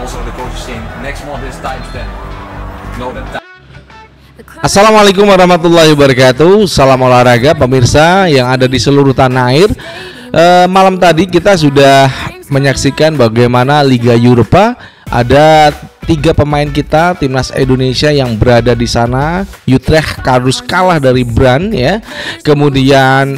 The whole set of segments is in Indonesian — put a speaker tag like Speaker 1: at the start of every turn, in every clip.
Speaker 1: also the coach is saying next month is times 10. Know that.
Speaker 2: Assalamualaikum warahmatullahi wabarakatuh. Salam olahraga pemirsa yang ada di seluruh tanah air. Malam tadi kita sudah menyaksikan bagaimana Liga Eropa. Ada 3 pemain kita timnas Indonesia yang berada di sana. Utrecht harus kalah dari Brann ya. Kemudian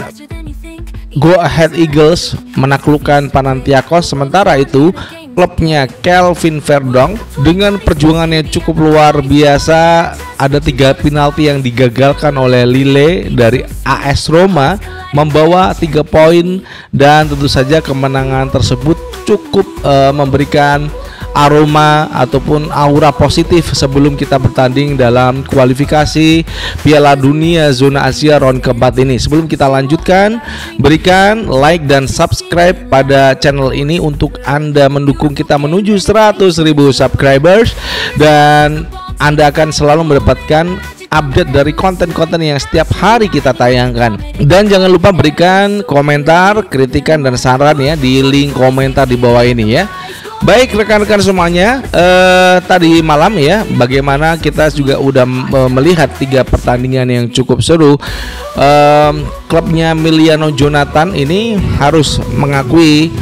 Speaker 2: Go Ahead Eagles menaklukkan Panathinaikos. Sementara itu klubnya Kelvin Verdonk dengan perjuangannya cukup luar biasa, ada 3 penalti yang digagalkan oleh Lille dari AS Roma, membawa 3 poin, dan tentu saja kemenangan tersebut cukup memberikan aroma ataupun aura positif sebelum kita bertanding dalam kualifikasi Piala Dunia Zona Asia round keempat ini. Sebelum kita lanjutkan, berikan like dan subscribe pada channel ini untuk Anda mendukung kita menuju 100.000 subscribers, dan Anda akan selalu mendapatkan update dari konten-konten yang setiap hari kita tayangkan. Dan jangan lupa berikan komentar, kritikan dan saran ya di link komentar di bawah ini ya. Baik rekan-rekan semuanya, tadi malam ya, bagaimana kita juga udah melihat 3 pertandingan yang cukup seru. Klubnya Emiliano Jonathan ini harus mengakui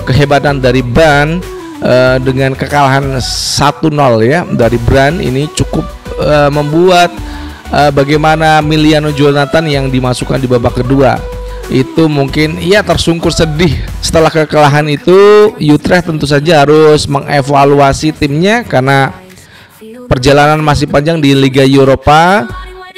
Speaker 2: kehebatan dari Brann dengan kekalahan 1-0 ya dari Brann. Ini cukup membuat bagaimana Emiliano Jonathan yang dimasukkan di babak kedua itu mungkin ia tersungkur sedih. Setelah kekalahan itu, Utrecht tentu saja harus mengevaluasi timnya karena perjalanan masih panjang di Liga Eropa.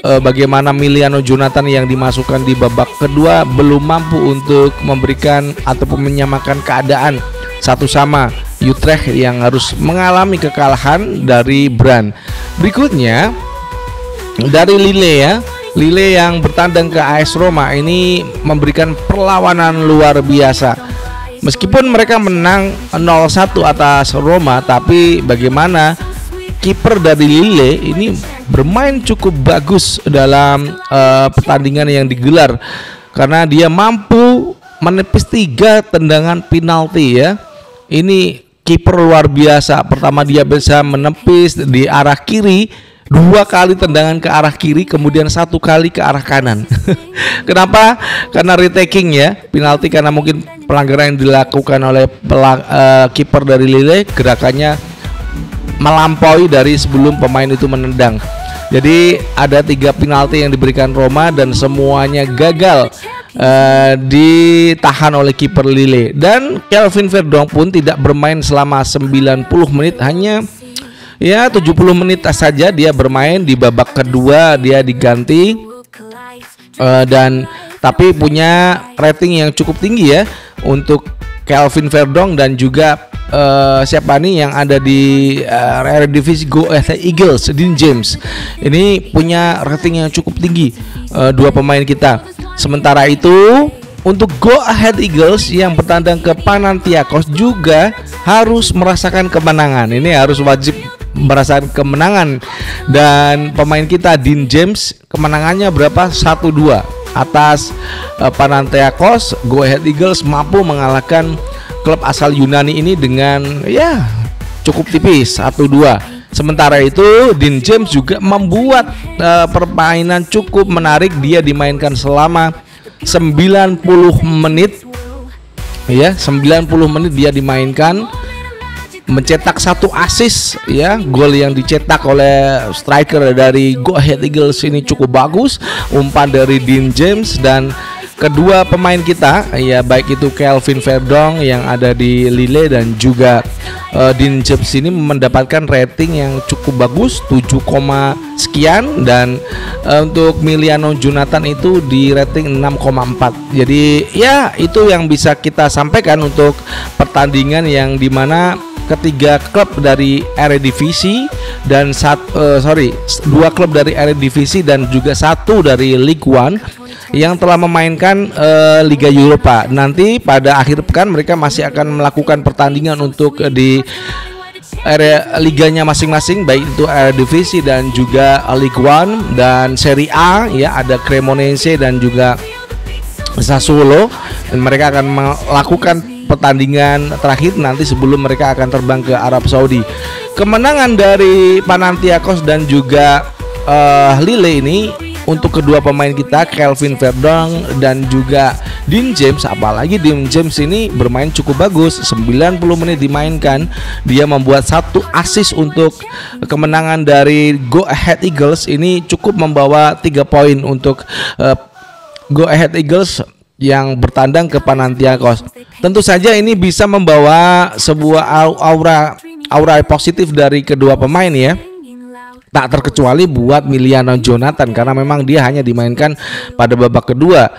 Speaker 2: Bagaimana Emiliano Jonathan yang dimasukkan di babak kedua belum mampu untuk memberikan ataupun menyamakan keadaan satu sama Utrecht yang harus mengalami kekalahan dari Brann. Berikutnya dari Lille ya. Lille yang bertandang ke AS Roma ini memberikan perlawanan luar biasa. Meskipun mereka menang 0-1 atas Roma, tapi bagaimana kiper dari Lille ini bermain cukup bagus dalam pertandingan yang digelar, karena dia mampu menepis 3 tendangan penalti ya. Ini kiper luar biasa. Pertama dia bisa menepis di arah kiri, 2 kali tendangan ke arah kiri, kemudian 1 kali ke arah kanan. Kenapa? Karena retaking ya, penalti, karena mungkin pelanggaran yang dilakukan oleh kiper dari Lille, gerakannya melampaui dari sebelum pemain itu menendang. Jadi ada 3 penalti yang diberikan Roma dan semuanya gagal ditahan oleh kiper Lille. Dan Kelvin Verdonk pun tidak bermain selama 90 menit, hanya ya 70 menit saja dia bermain. Di babak kedua dia diganti dan tapi punya rating yang cukup tinggi ya untuk Kelvin Verdonk dan juga siapa nih yang ada di Eredivisie Go Ahead Eagles, Dean James. Ini punya rating yang cukup tinggi 2 pemain kita. Sementara itu untuk Go Ahead Eagles yang bertandang ke Panathinaikos juga harus merasakan kemenangan. Ini harus wajib merasakan kemenangan, dan pemain kita Dean James kemenangannya berapa? 1-2 atas Panathinaikos. Go Ahead Eagles mampu mengalahkan klub asal Yunani ini dengan ya cukup tipis 1-2. Sementara itu Dean James juga membuat permainan cukup menarik. Dia dimainkan selama 90 menit ya, 90 menit dia dimainkan, mencetak 1 assist ya. Gol yang dicetak oleh striker dari Go Ahead Eagles ini cukup bagus, umpan dari Dean James. Dan kedua pemain kita ya, baik itu Kelvin Verdonk yang ada di Lille dan juga Dean James ini mendapatkan rating yang cukup bagus, 7, sekian, dan untuk Emiliano Jonathan itu di rating 6,4. Jadi ya itu yang bisa kita sampaikan untuk pertandingan yang dimana ketiga klub dari Eredivisie dan 2 klub dari Eredivisie dan juga 1 dari Ligue 1 yang telah memainkan Liga Eropa. Nanti pada akhir pekan mereka masih akan melakukan pertandingan untuk di liganya masing-masing, baik itu Eredivisie dan juga Ligue 1 dan Serie A ya, ada Cremonese dan juga Sassuolo, dan mereka akan melakukan pertandingan terakhir nanti sebelum mereka akan terbang ke Arab Saudi. Kemenangan dari Panathinaikos dan juga Lille ini untuk kedua pemain kita, Calvin Verdong dan juga Dean James. Apalagi Dean James ini bermain cukup bagus, 90 menit dimainkan, dia membuat 1 assist untuk kemenangan dari Go Ahead Eagles. Ini cukup membawa 3 poin untuk Go Ahead Eagles yang bertandang ke Panathinaikos. Tentu saja ini bisa membawa sebuah aura positif dari kedua pemain ya. Tak terkecuali buat Miliano Jonathan karena memang dia hanya dimainkan pada babak kedua.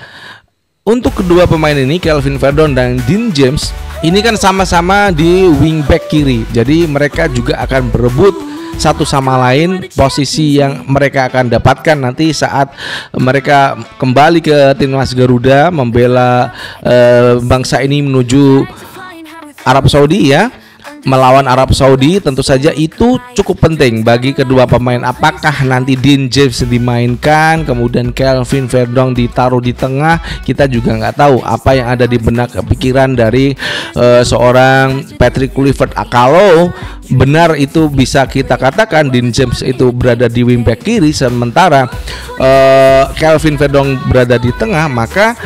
Speaker 2: Untuk kedua pemain ini, Calvin Verdon dan Dean James, ini kan sama-sama di wingback kiri. Jadi mereka juga akan berebut satu sama lain posisi yang mereka akan dapatkan nanti saat mereka kembali ke timnas Garuda membela bangsa ini menuju Arab Saudi ya. Melawan Arab Saudi, tentu saja itu cukup penting bagi kedua pemain. Apakah nanti Dean James dimainkan, kemudian Calvin Verdong ditaruh di tengah, kita juga nggak tahu apa yang ada di benak pikiran dari seorang Patrick Kluivert. Kalau benar itu bisa kita katakan Dean James itu berada di wingback kiri sementara Calvin Verdong berada di tengah, maka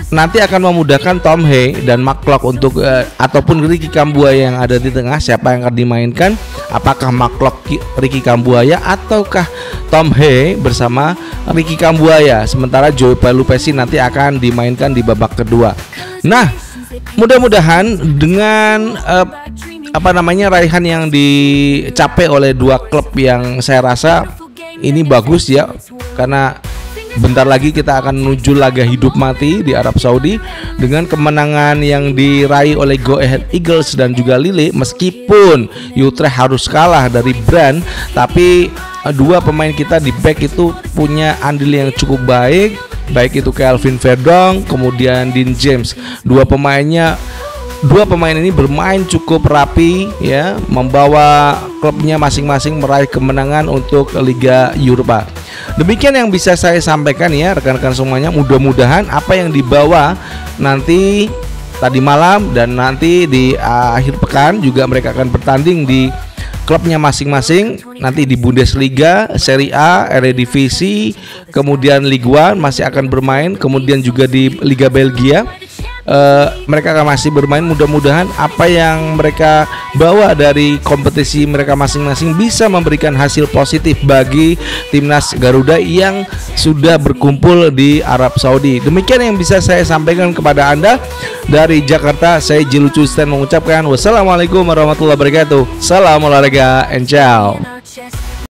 Speaker 2: nanti akan memudahkan Tom Hay dan McClough untuk ataupun Ricky Kambuaya yang ada di tengah. Siapa yang akan dimainkan? Apakah McClough, Ricky Kambuaya, ataukah Tom Hay bersama Ricky Kambuaya? Sementara Joey Pelupesi nanti akan dimainkan di babak kedua. Nah, mudah-mudahan dengan raihan yang dicapai oleh dua klub yang saya rasa ini bagus ya, karena bentar lagi kita akan menuju laga hidup mati di Arab Saudi dengan kemenangan yang diraih oleh Go Ahead Eagles dan juga Lille. Meskipun Utrecht harus kalah dari Brann, tapi dua pemain kita di back itu punya andil yang cukup baik itu Calvin Verdong kemudian Dean James. Dua pemain ini bermain cukup rapi ya, membawa klubnya masing-masing meraih kemenangan untuk Liga Eropa. Demikian yang bisa saya sampaikan ya rekan-rekan semuanya. Mudah-mudahan apa yang dibawa nanti tadi malam dan nanti di akhir pekan juga mereka akan bertanding di klubnya masing-masing. Nanti di Bundesliga, Serie A, Eredivisie, kemudian Ligue 1 masih akan bermain, kemudian juga di Liga Belgia. Mereka akan masih bermain. Mudah-mudahan apa yang mereka bawa dari kompetisi mereka masing-masing bisa memberikan hasil positif bagi timnas Garuda yang sudah berkumpul di Arab Saudi. Demikian yang bisa saya sampaikan kepada Anda dari Jakarta. Saya Jilu Custen mengucapkan wassalamualaikum warahmatullahi wabarakatuh. Salam olahraga and ciao.